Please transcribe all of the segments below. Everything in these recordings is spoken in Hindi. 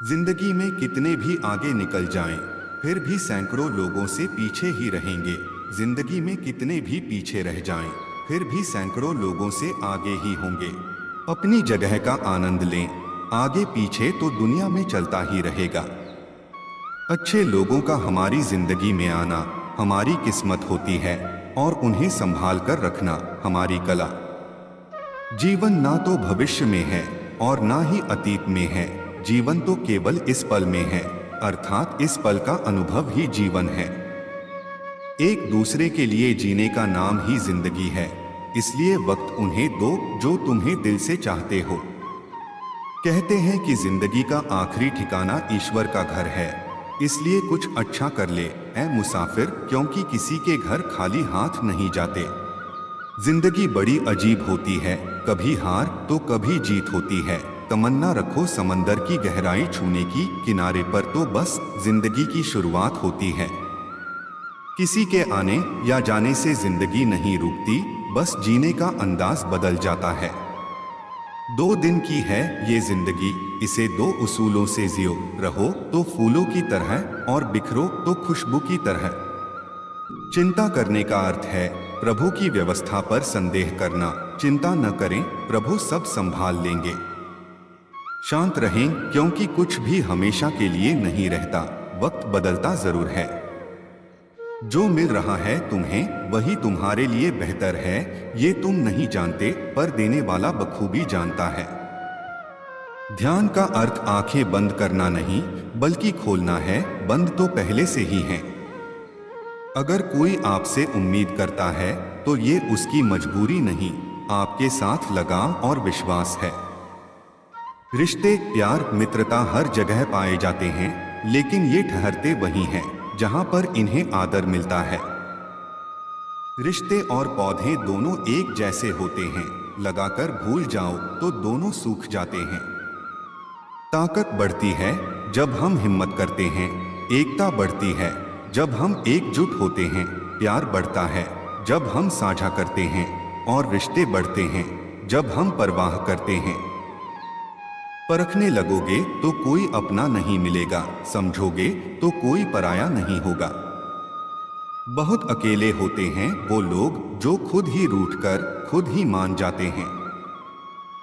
जिंदगी में कितने भी आगे निकल जाएं, फिर भी सैकड़ों लोगों से पीछे ही रहेंगे। जिंदगी में कितने भी पीछे रह जाएं, फिर भी सैकड़ों लोगों से आगे ही होंगे। अपनी जगह का आनंद लें, आगे पीछे तो दुनिया में चलता ही रहेगा। अच्छे लोगों का हमारी जिंदगी में आना हमारी किस्मत होती है और उन्हें संभाल कर रखना हमारी कला। जीवन ना तो भविष्य में है और ना ही अतीत में है, जीवन तो केवल इस पल में है, अर्थात इस पल का अनुभव ही जीवन है। एक दूसरे के लिए जीने का नाम ही जिंदगी है, इसलिए वक्त उन्हें दो जो तुम्हें दिल से चाहते हो। कहते हैं कि जिंदगी का आखिरी ठिकाना ईश्वर का घर है, इसलिए कुछ अच्छा कर ले ऐ मुसाफिर, क्योंकि किसी के घर खाली हाथ नहीं जाते। जिंदगी बड़ी अजीब होती है, कभी हार तो कभी जीत होती है। तमन्ना रखो समंदर की गहराई छूने की, किनारे पर तो बस जिंदगी की शुरुआत होती है। किसी के आने या जाने से जिंदगी नहीं रुकती, बस जीने का अंदाज बदल जाता है। 2 दिन की है ये जिंदगी, इसे 2 उसूलों से जियो। रहो तो फूलों की तरह और बिखरो तो खुशबू की तरह। चिंता करने का अर्थ है प्रभु की व्यवस्था पर संदेह करना। चिंता न करें, प्रभु सब संभाल लेंगे। शांत रहें, क्योंकि कुछ भी हमेशा के लिए नहीं रहता, वक्त बदलता जरूर है। जो मिल रहा है तुम्हें वही तुम्हारे लिए बेहतर है, ये तुम नहीं जानते पर देने वाला बखूबी जानता है। ध्यान का अर्थ आंखें बंद करना नहीं बल्कि खोलना है, बंद तो पहले से ही है। अगर कोई आपसे उम्मीद करता है तो ये उसकी मजबूरी नहीं, आपके साथ लगाव और विश्वास है। रिश्ते, प्यार, मित्रता हर जगह पाए जाते हैं, लेकिन ये ठहरते वहीं हैं जहां पर इन्हें आदर मिलता है। रिश्ते और पौधे दोनों एक जैसे होते हैं, लगाकर भूल जाओ तो दोनों सूख जाते हैं। ताकत बढ़ती है जब हम हिम्मत करते हैं, एकता बढ़ती है जब हम एकजुट होते हैं, प्यार बढ़ता है जब हम साझा करते हैं और रिश्ते बढ़ते हैं जब हम परवाह करते हैं। परखने लगोगे तो कोई अपना नहीं मिलेगा, समझोगे तो कोई पराया नहीं होगा। बहुत अकेले होते हैं वो लोग जो खुद ही रूठकर खुद ही मान जाते हैं।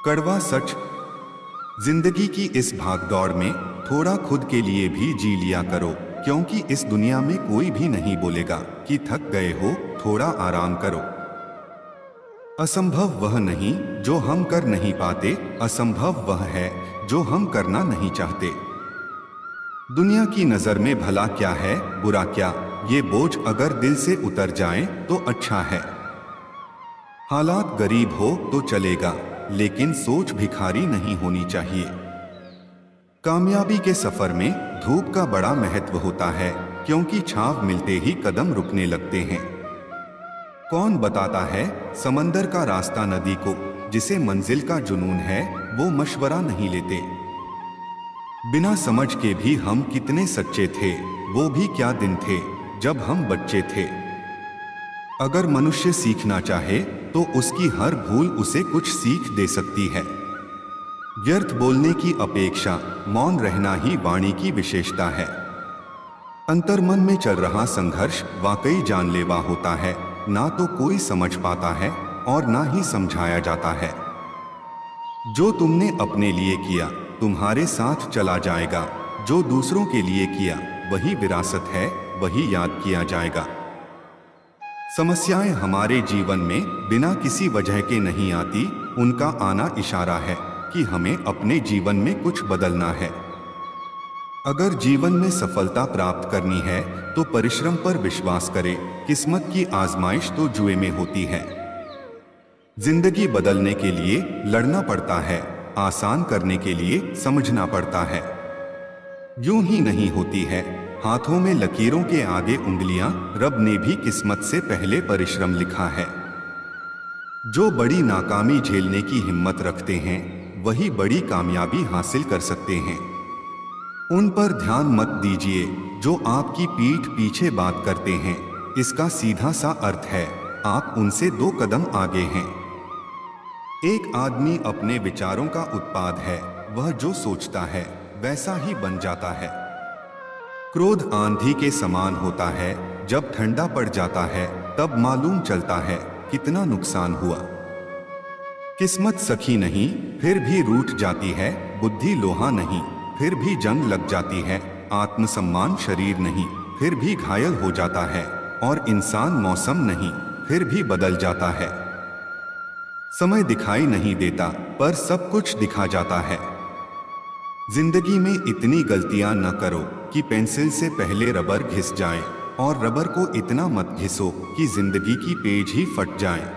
कड़वा सच, जिंदगी की इस भागदौड़ में थोड़ा खुद के लिए भी जी लिया करो, क्योंकि इस दुनिया में कोई भी नहीं बोलेगा कि थक गए हो, थोड़ा आराम करो। असंभव वह नहीं जो हम कर नहीं पाते, असंभव वह है जो हम करना नहीं चाहते। दुनिया की नजर में भला क्या है, बुरा क्या, ये बोझ अगर दिल से उतर जाए तो अच्छा है। हालात गरीब हो तो चलेगा, लेकिन सोच भिखारी नहीं होनी चाहिए। कामयाबी के सफर में धूप का बड़ा महत्व होता है, क्योंकि छांव मिलते ही कदम रुकने लगते हैं। कौन बताता है समंदर का रास्ता नदी को, जिसे मंजिल का जुनून है वो मशवरा नहीं लेते। बिना समझ के भी हम कितने सच्चे थे, वो भी क्या दिन थे जब हम बच्चे थे। अगर मनुष्य सीखना चाहे तो उसकी हर भूल उसे कुछ सीख दे सकती है। व्यर्थ बोलने की अपेक्षा मौन रहना ही वाणी की विशेषता है। अंतर्मन में चल रहा संघर्ष वाकई जानलेवा होता है, ना तो कोई समझ पाता है और ना ही समझाया जाता है। जो तुमने अपने लिए किया तुम्हारे साथ चला जाएगा, जो दूसरों के लिए किया वही विरासत है, वही याद किया जाएगा। समस्याएं हमारे जीवन में बिना किसी वजह के नहीं आती, उनका आना इशारा है कि हमें अपने जीवन में कुछ बदलना है। अगर जीवन में सफलता प्राप्त करनी है तो परिश्रम पर विश्वास करें, किस्मत की आजमाइश तो जुए में होती है। जिंदगी बदलने के लिए लड़ना पड़ता है, आसान करने के लिए समझना पड़ता है। यूं ही नहीं होती है, हाथों में लकीरों के आगे उंगलियां, रब ने भी किस्मत से पहले परिश्रम लिखा है। जो बड़ी नाकामी झेलने की हिम्मत रखते हैं वही बड़ी कामयाबी हासिल कर सकते हैं। उन पर ध्यान मत दीजिए जो आपकी पीठ पीछे बात करते हैं, इसका सीधा सा अर्थ है आप उनसे 2 कदम आगे हैं। एक आदमी अपने विचारों का उत्पाद है, वह जो सोचता है वैसा ही बन जाता है। क्रोध आंधी के समान होता है, जब ठंडा पड़ जाता है तब मालूम चलता है कितना नुकसान हुआ। किस्मत सखी नहीं फिर भी रूठ जाती है, बुद्धि लोहा नहीं फिर भी जंग लग जाती है, आत्मसम्मान शरीर नहीं फिर भी घायल हो जाता है, और इंसान मौसम नहीं फिर भी बदल जाता है। समय दिखाई नहीं देता पर सब कुछ दिखा जाता है। जिंदगी में इतनी गलतियां न करो कि पेंसिल से पहले रबर घिस जाए, और रबर को इतना मत घिसो कि जिंदगी की पेज ही फट जाए।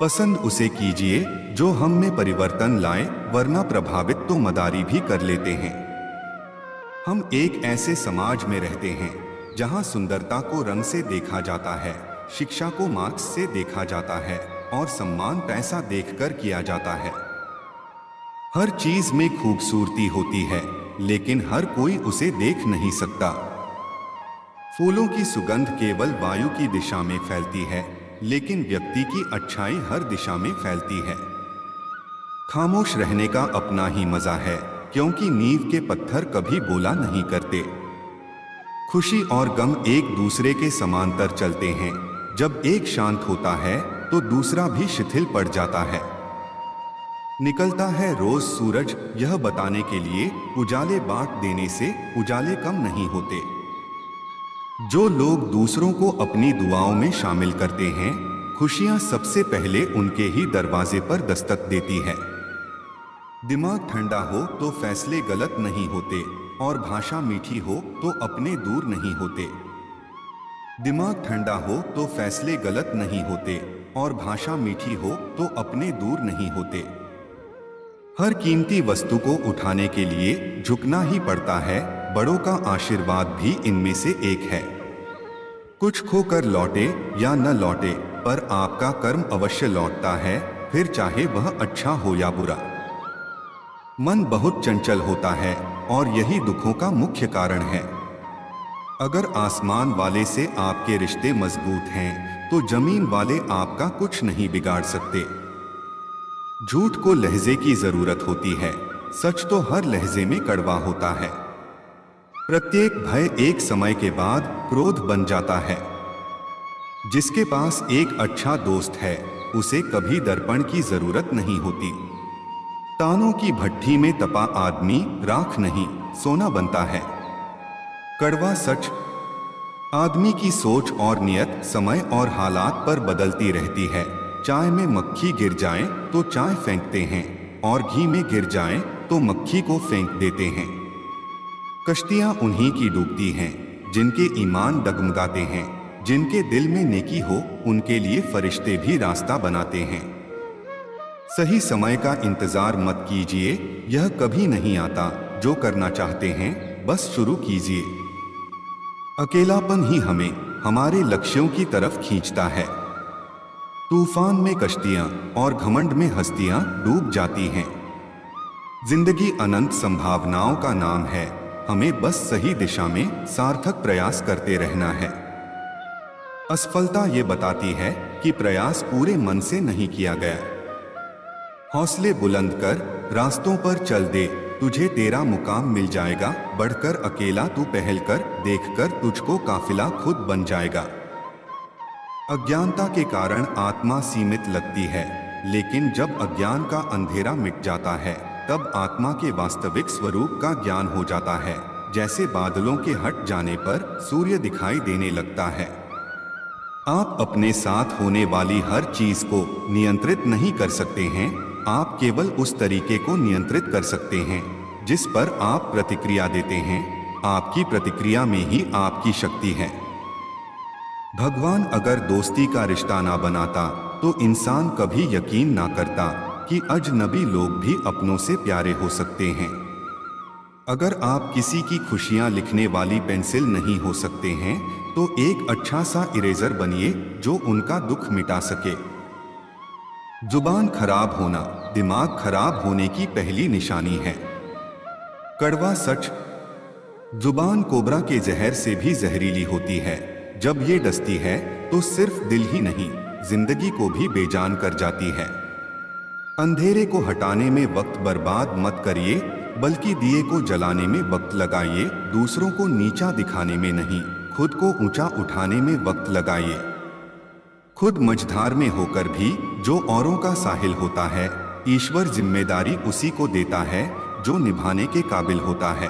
पसंद उसे कीजिए जो हम में परिवर्तन लाए, वरना प्रभावित तो मदारी भी कर लेते हैं। हम एक ऐसे समाज में रहते हैं जहां सुंदरता को रंग से देखा जाता है, शिक्षा को मार्क्स से देखा जाता है, और सम्मान पैसा देखकर किया जाता है। हर चीज में खूबसूरती होती है, लेकिन हर कोई उसे देख नहीं सकता। फूलों की सुगंध केवल वायु की दिशा में फैलती है, लेकिन व्यक्ति की अच्छाई हर दिशा में फैलती है। खामोश रहने का अपना ही मजा है, क्योंकि नींव के पत्थर कभी बोला नहीं करते। खुशी और गम एक दूसरे के समांतर चलते हैं। जब एक शांत होता है तो दूसरा भी शिथिल पड़ जाता है। निकलता है रोज सूरज यह बताने के लिए, उजाले बांट देने से उजाले कम नहीं होते। जो लोग दूसरों को अपनी दुआओं में शामिल करते हैं, खुशियां सबसे पहले उनके ही दरवाजे पर दस्तक देती है। दिमाग ठंडा हो तो फैसले गलत नहीं होते, और भाषा मीठी हो तो अपने दूर नहीं होते। दिमाग ठंडा हो तो फैसले गलत नहीं होते, और भाषा मीठी हो तो अपने दूर नहीं होते। हर कीमती वस्तु को उठाने के लिए झुकना ही पड़ता है, बड़ों का आशीर्वाद भी इनमें से एक है। कुछ खोकर लौटे या न लौटे, पर आपका कर्म अवश्य लौटता है, फिर चाहे वह अच्छा हो या बुरा। मन बहुत चंचल होता है, और यही दुखों का मुख्य कारण है। अगर आसमान वाले से आपके रिश्ते मजबूत हैं, तो जमीन वाले आपका कुछ नहीं बिगाड़ सकते। झूठ को लहजे की जरूरत होती है, सच तो हर लहजे में कड़वा होता है। प्रत्येक भय एक समय के बाद क्रोध बन जाता है। जिसके पास एक अच्छा दोस्त है, उसे कभी दर्पण की जरूरत नहीं होती। तानों की भट्ठी में तपा आदमी राख नहीं, सोना बनता है। कड़वा सच, आदमी की सोच और नियत समय और हालात पर बदलती रहती है। चाय में मक्खी गिर जाए तो चाय फेंकते हैं, और घी में गिर जाए तो मक्खी को फेंक देते हैं। कश्तियां उन्हीं की डूबती हैं जिनके ईमान डगमगाते हैं। जिनके दिल में नेकी हो, उनके लिए फरिश्ते भी रास्ता बनाते हैं। सही समय का इंतजार मत कीजिए, यह कभी नहीं आता। जो करना चाहते हैं बस शुरू कीजिए। अकेलापन ही हमें हमारे लक्ष्यों की तरफ खींचता है। तूफान में कश्तियां और घमंड में हस्तियां डूब जाती हैं। जिंदगी अनंत संभावनाओं का नाम है, हमें बस सही दिशा में सार्थक प्रयास करते रहना है। असफलता ये बताती है कि प्रयास पूरे मन से नहीं किया गया। हौसले बुलंद कर, रास्तों पर चल दे, तुझे तेरा मुकाम मिल जाएगा। बढ़कर अकेला तू पहल कर, देखकर तुझको काफिला खुद बन जाएगा। अज्ञानता के कारण आत्मा सीमित लगती है, लेकिन जब अज्ञान का अंधेरा मिट जाता है, तब आत्मा के वास्तविक स्वरूप का ज्ञान हो जाता है। जैसे बादलों के हट जाने पर सूर्य दिखाई देने लगता है। आप अपने साथ होने वाली हर चीज को नियंत्रित नहीं कर सकते हैं, आप केवल उस तरीके को नियंत्रित कर सकते हैं जिस पर आप प्रतिक्रिया देते हैं। आपकी प्रतिक्रिया में ही आपकी शक्ति है। भगवान अगर दोस्ती का रिश्ता ना बनाता तो इंसान कभी यकीन ना करता कि अजनबी लोग भी अपनों से प्यारे हो सकते हैं। अगर आप किसी की खुशियां लिखने वाली पेंसिल नहीं हो सकते हैं, तो एक अच्छा सा इरेजर बनिए जो उनका दुख मिटा सके। जुबान खराब होना दिमाग खराब होने की पहली निशानी है। कड़वा सच, जुबान कोबरा के जहर से भी जहरीली होती है। जब ये डसती है तो सिर्फ दिल ही नहीं, जिंदगी को भी बेजान कर जाती है। अंधेरे को हटाने में वक्त बर्बाद मत करिए, बल्कि दिए को जलाने में वक्त लगाइए, दूसरों को नीचा दिखाने में नहीं, खुद को ऊंचा उठाने में वक्त लगाइए। खुद मझधार में होकर भी जो औरों का साहिल होता है, ईश्वर जिम्मेदारी उसी को देता है जो निभाने के काबिल होता है।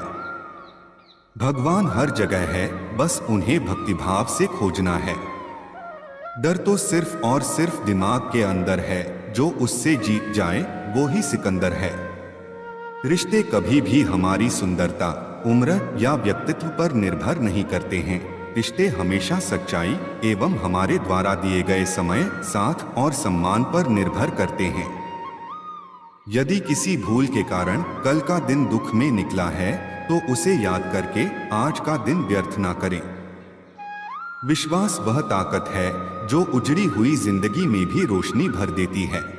भगवान हर जगह है, बस उन्हें भक्तिभाव से खोजना है। डर तो सिर्फ और सिर्फ दिमाग के अंदर है, जो उससे जीत जाए वो ही सिकंदर है। रिश्ते कभी भी हमारी सुंदरता, उम्र या व्यक्तित्व पर निर्भर नहीं करते हैं। रिश्ते हमेशा सच्चाई एवं हमारे द्वारा दिए गए समय, साथ और सम्मान पर निर्भर करते हैं। यदि किसी भूल के कारण कल का दिन दुख में निकला है, तो उसे याद करके आज का दिन व्यर्थ ना करें। विश्वास वह ताकत है जो उजड़ी हुई जिंदगी में भी रोशनी भर देती है।